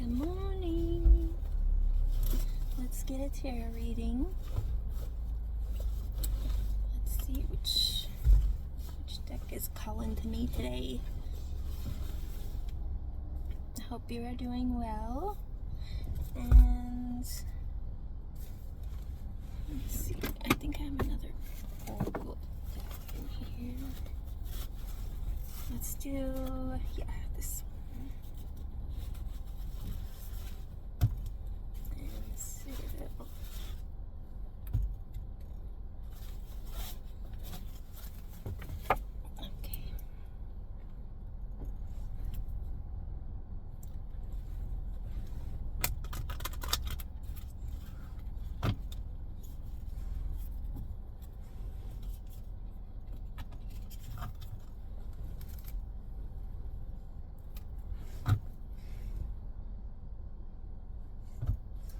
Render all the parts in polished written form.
Good morning. Let's get a tarot reading. Let's see which deck is calling to me today. I hope you are doing well. And let's see. I think I have another oracle deck in here. Let's do this one. And Citadel. Okay.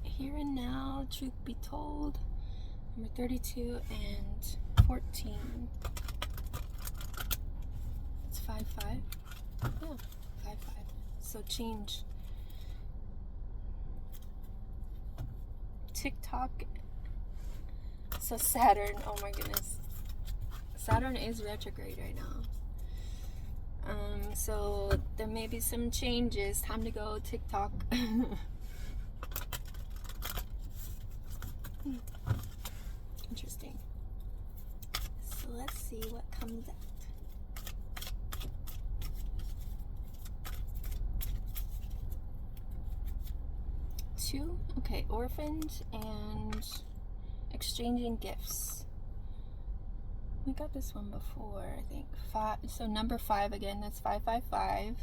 Here and now, truth be told, number 32 and 14. It's 5-5. Yeah, 5-5. So change. TikTok. So Saturn, oh my goodness. Saturn is retrograde right now. So there may be some changes. Time to go TikTok. Interesting. So let's see what comes out. Two, okay, orphaned and exchanging gifts. We got this one before, I think. 5. So number 5 again. That's 555,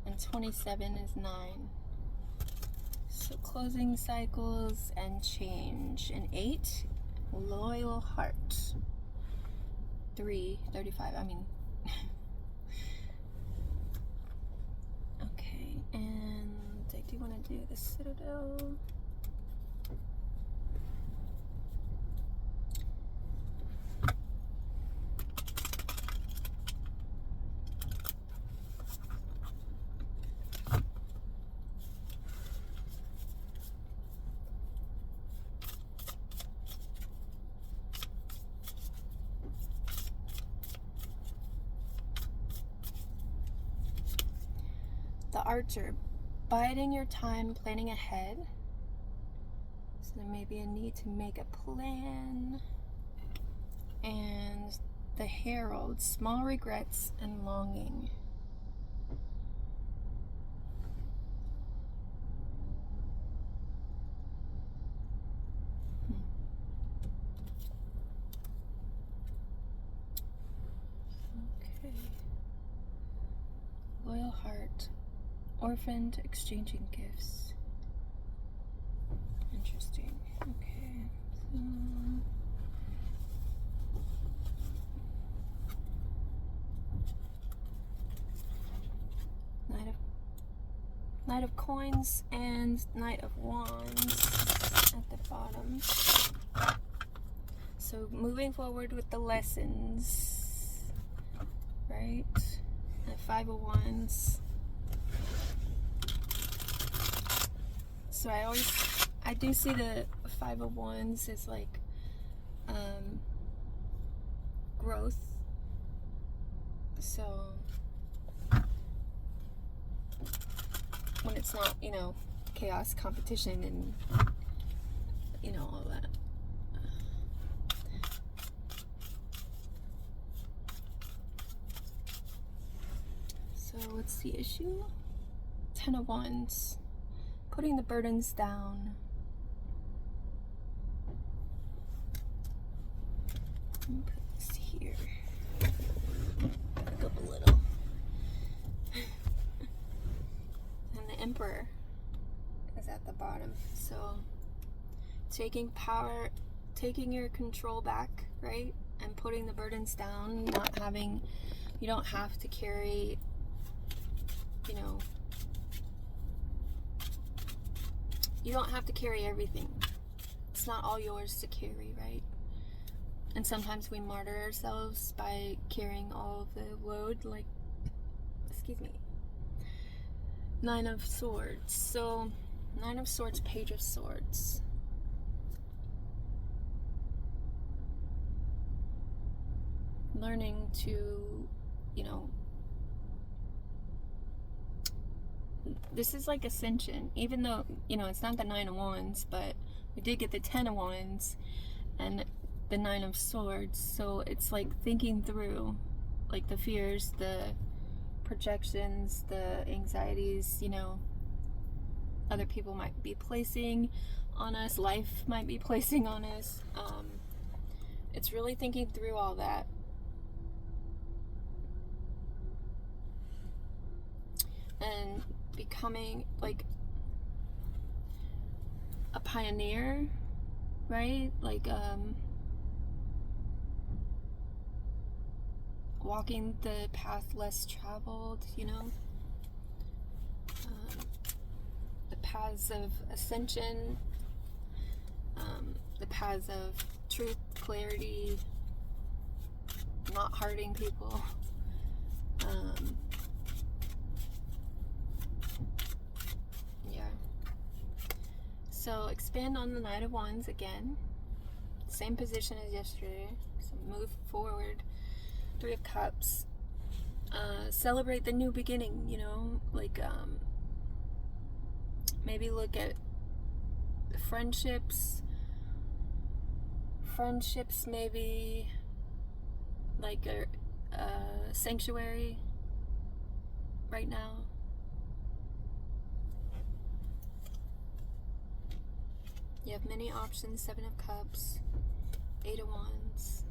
and 27 is 9. So closing cycles and change. And 8, loyal heart. 3, 35. I mean, okay. And I do want to do the Citadel. The Archer, biding your time, planning ahead. So there may be a need to make a plan. And the Herald, small regrets and longing. Okay. Loyal heart. Orphaned, exchanging gifts. Interesting. Okay. So Knight of Coins and Knight of Wands at the bottom. So moving forward with the lessons, right? And 5 of Wands. So I do see the 5 of Wands as like growth. So when it's not, chaos, competition, and all that. So what's the issue? 10 of Wands. Putting the burdens down. Let me put this here. Back up a little. And the Emperor is at the bottom. So taking power, taking your control back, right? And putting the burdens down, you don't have to carry, you don't have to carry everything. It's not all yours to carry, right? And sometimes we martyr ourselves by carrying all of the load, like, excuse me. Nine of Swords. So, Nine of Swords, Page of Swords. Learning to, this is like ascension, even though, it's not the Nine of Wands, but we did get the Ten of Wands and the Nine of Swords. So it's like thinking through, like, the fears, the projections, the anxieties, other people might be placing on us, life might be placing on us. It's really thinking through all that. And becoming like a pioneer, right? Like walking the path less traveled, the paths of ascension, the paths of truth, clarity, not hurting people. So expand on the Knight of Wands again. Same position as yesterday. So move forward. Three of Cups. Celebrate the new beginning, like maybe look at friendships. Friendships maybe like a sanctuary right now. You have many options. Seven of Cups, Eight of Wands,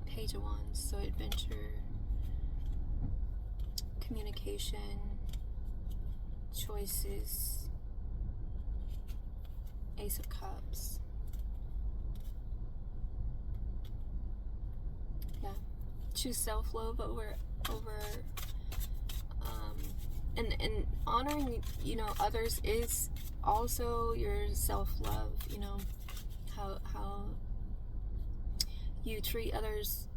Page of Wands. So adventure, communication, choices, Ace of Cups. Yeah, choose self-love over and honoring others is also your self-love. How you treat others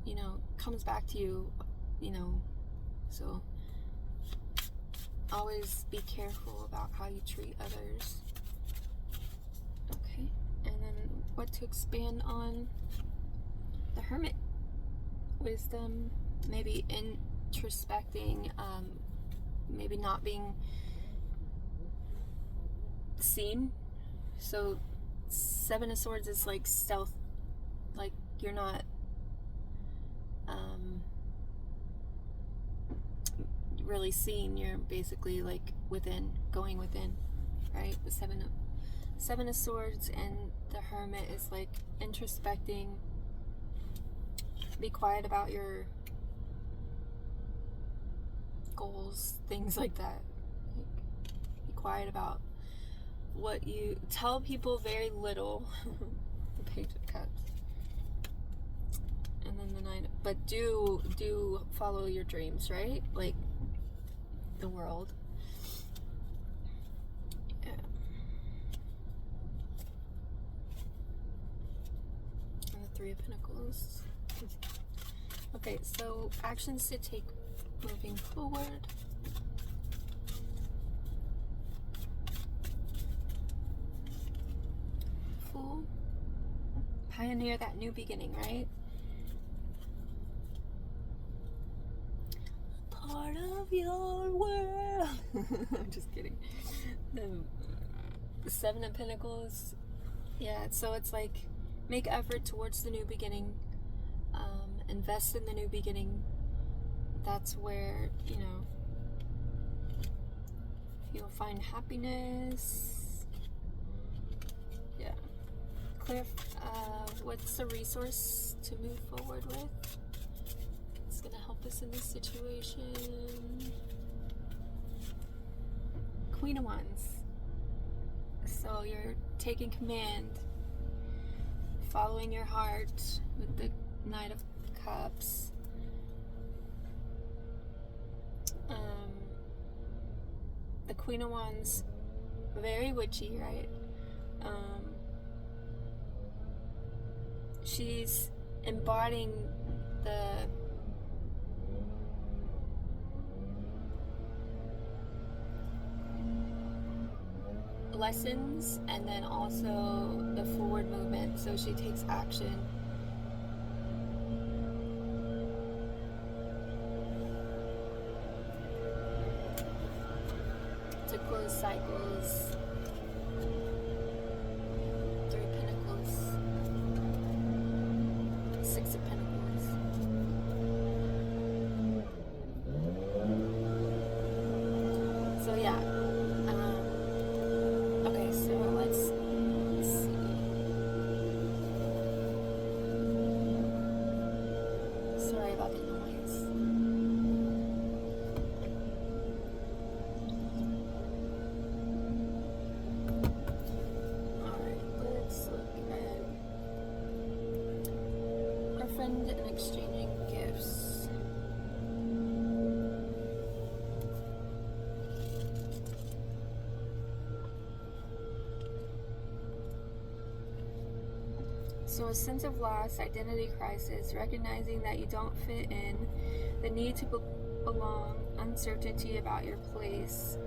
comes back to you, so always be careful about how you treat others. Okay, and then what to expand on? The Hermit. Wisdom, maybe introspecting, maybe not being seen. So Seven of Swords is like stealth, like you're not really seen. You're basically like going within, right? The Seven of Swords and the Hermit is like introspecting. Be quiet about your goals, things like that. Be quiet about what you tell people. Very little. The Page of Cups, and then the Nine. But do follow your dreams, right? Like the world. Yeah. And the Three of Pentacles. Okay, so actions to take moving forward. Fool. Pioneer that new beginning, right? Part of your world. I'm just kidding. The Seven of Pentacles. Yeah, so it's like make effort towards the new beginning. Invest in the new beginning. That's where, you'll find happiness. Yeah. Clear, what's the resource to move forward with? It's gonna help us in this situation. Queen of Wands. So you're taking command, following your heart with the Knight of Cups. The Queen of Wands, very witchy, right? She's embodying lessons, and then also the forward movement. So she takes action. To close cycles. 3 Pentacles. 6 of Pentacles. So yeah. Okay, so let's see. Sorry about the noise. Alright, let's look at our friend and exchanging gifts. So a sense of loss, identity crisis, recognizing that you don't fit in, the need to belong, uncertainty about your place.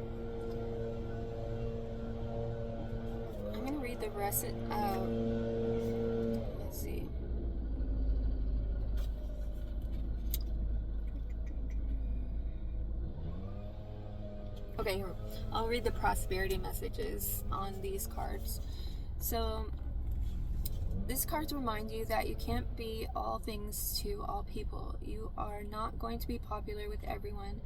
I'm going to read the rest of, let's see. Okay, I'll read the prosperity messages on these cards. So, these cards remind you that you can't be all things to all people. You are not going to be popular with everyone,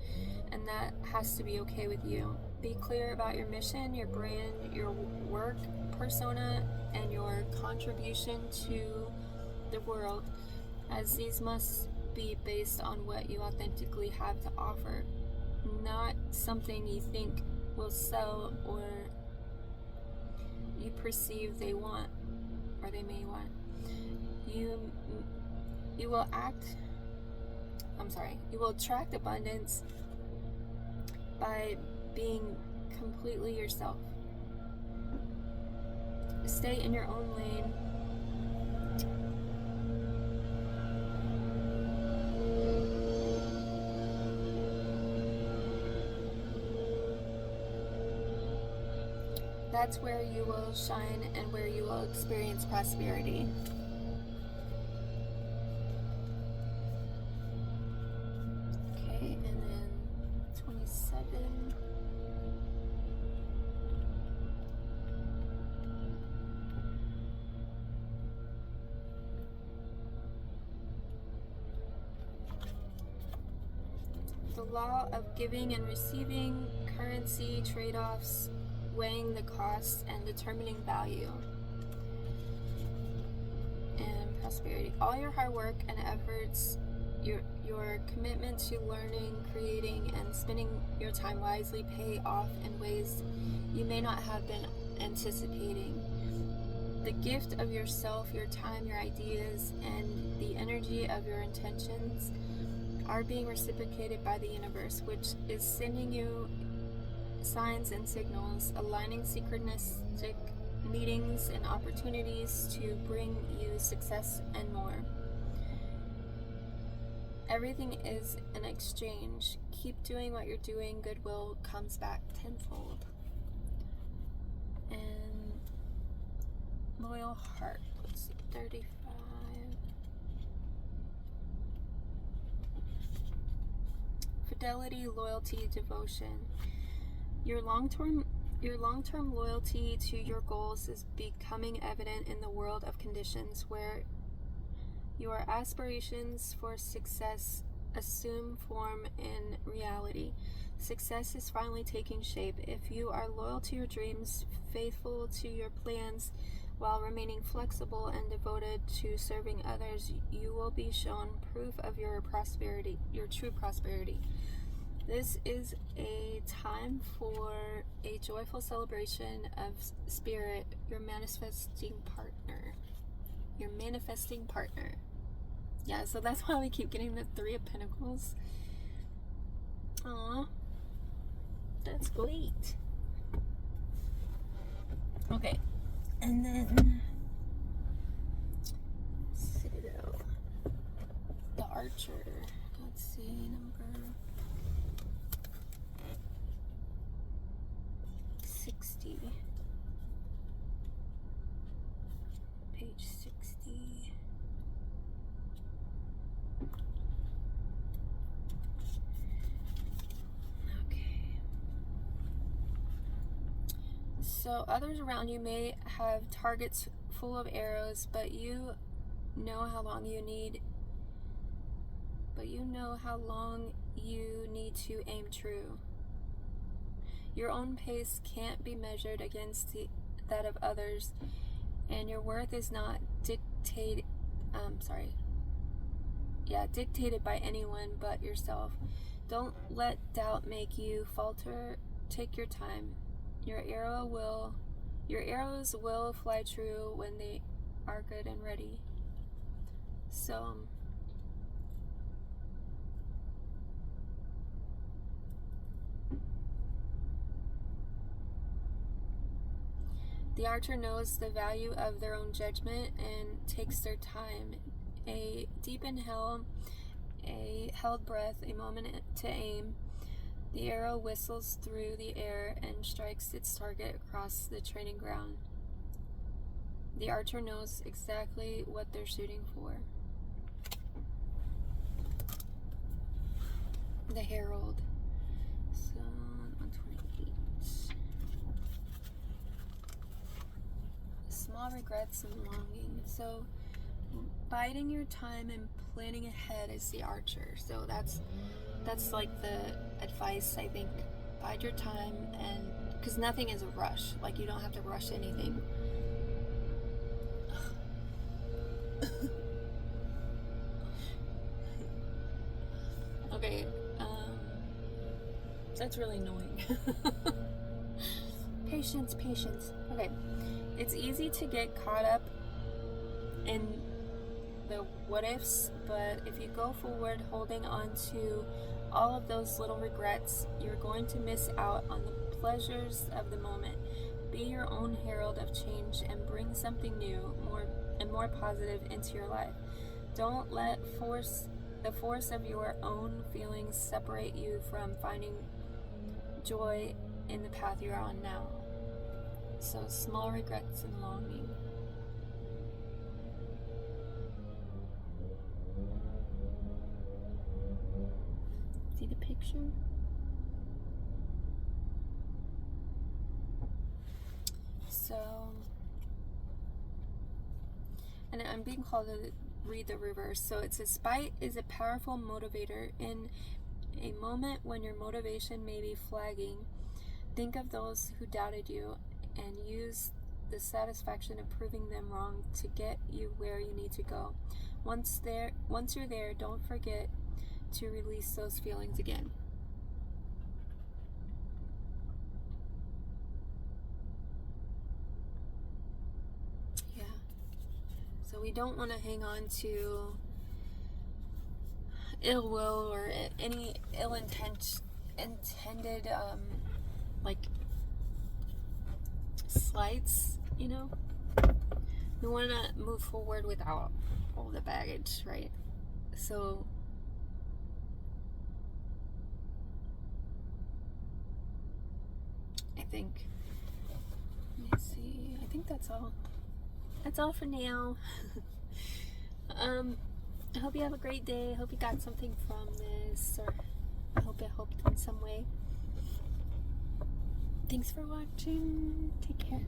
and that has to be okay with you. Be clear about your mission, your brand, your work persona, and your contribution to the world, as these must be based on what you authentically have to offer, not something you think will sell or you perceive they want. Or they may want. You will attract abundance by being completely yourself. Stay in your own lane. That's where you will shine and where you will experience prosperity. Okay, and then 27. The law of giving and receiving, currency trade-offs, weighing the costs and determining value, and prosperity. All your hard work and efforts, your commitment to learning, creating, and spending your time wisely pay off in ways you may not have been anticipating. The gift of yourself, your time, your ideas, and the energy of your intentions are being reciprocated by the universe, which is sending you signs and signals, aligning synchronistic meetings and opportunities to bring you success and more. Everything is an exchange. Keep doing what you're doing. Goodwill comes back tenfold. And loyal heart. Let's see, 35. Fidelity, loyalty, devotion. Your long-term loyalty to your goals is becoming evident in the world of conditions where your aspirations for success assume form in reality. Success is finally taking shape. If you are loyal to your dreams, faithful to your plans, while remaining flexible and devoted to serving others, you will be shown proof of your prosperity, your true prosperity. This is a time for a joyful celebration of spirit, your manifesting partner. Your manifesting partner. Yeah, so that's why we keep getting the 3 of Pentacles. Aww. That's great. Okay. And then Citadel. The Archer. Let's see, number 60. So others around you may have targets full of arrows, but you know how long you need to aim true. Your own pace can't be measured against that of others, and your worth is not dictated by anyone but yourself. Don't let doubt make you falter. Take your time. Your arrows will fly true when they are good and ready. So the archer knows the value of their own judgment and takes their time. A deep inhale, a held breath, a moment to aim. The arrow whistles through the air and strikes its target across the training ground. The archer knows exactly what they're shooting for. The herald. So 128. Small regrets and longing. So biding your time and planning ahead is the archer. So that's like the advice, I think. Bide your time, and because nothing is a rush. Like, you don't have to rush anything. Okay, that's really annoying. Patience. Okay, it's easy to get caught up in the what ifs, but if you go forward holding on to all of those little regrets, you're going to miss out on the pleasures of the moment. Be your own herald of change and bring something new, more positive into your life. Don't let the force of your own feelings separate you from finding joy in the path you're on now. So small regrets and longing. See the picture? So, and I'm being called to read the reverse. So it says, spite is a powerful motivator. In a moment when your motivation may be flagging, think of those who doubted you and use the satisfaction of proving them wrong to get you where you need to go. Once you're there, don't forget to release those feelings again. Yeah. So we don't want to hang on to ill will or any intended like slights, you know. We want to move forward without all the baggage, right? So I think that's all. That's all for now. I hope you have a great day. I hope you got something from this, or I hope it helped in some way. Thanks for watching. Take care.